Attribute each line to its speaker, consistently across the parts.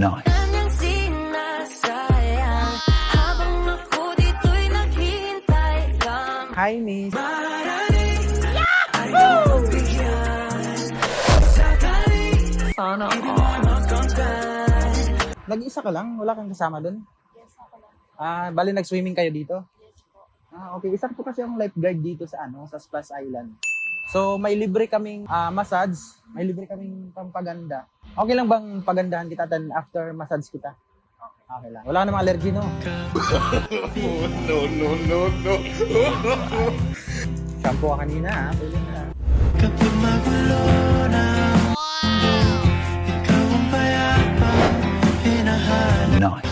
Speaker 1: No.
Speaker 2: Hi, miss.
Speaker 3: Sana all.
Speaker 2: Nag-isa ka lang? Wala kang kasama doon?
Speaker 4: Yes, ako lang.
Speaker 2: Bali nag-swimming kayo dito?
Speaker 4: Yes po.
Speaker 2: Okay. Isa po kasi yung lifeguard dito sa sa Splash Island. So, may libre kaming massage, may libre kaming pampaganda. Okay lang bang pagandahan kita then after massage kita? Okay lang. Wala ka namang allergy, no?
Speaker 1: No.
Speaker 2: Shampoo ka kanina, ha? Pwede na.
Speaker 5: Kapag magulo na ang mundo, ikaw ang payapa, hinahanap
Speaker 1: No.
Speaker 5: ko.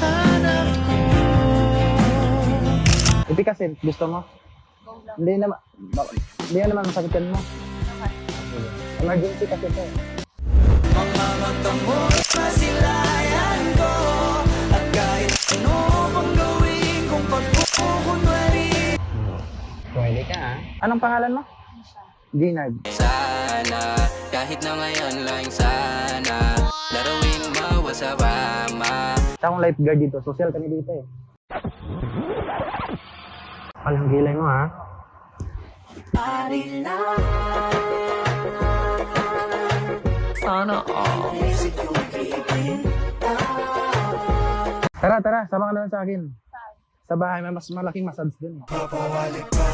Speaker 2: Ipi kasi, gusto mo?
Speaker 4: Go lang.
Speaker 2: Hindi naman masakitan mo. Emergency kasi ito.
Speaker 5: Mga mata mo, masilayan ko, at kahit ano pang gawin kung pagkukunwari.
Speaker 2: Pwede ka, ha? Anong pangalan mo? Ginard.
Speaker 5: Sana, kahit na ngayon lang sana, laruin mo sa mama.
Speaker 2: Sa akong lifeguard dito, social kami dito eh. Walang gilay mo, ha?
Speaker 3: Sana all.
Speaker 2: Tara, sama ka naman sa akin. Sa bahay, may mas malaking massage dun.
Speaker 5: Papawalik pa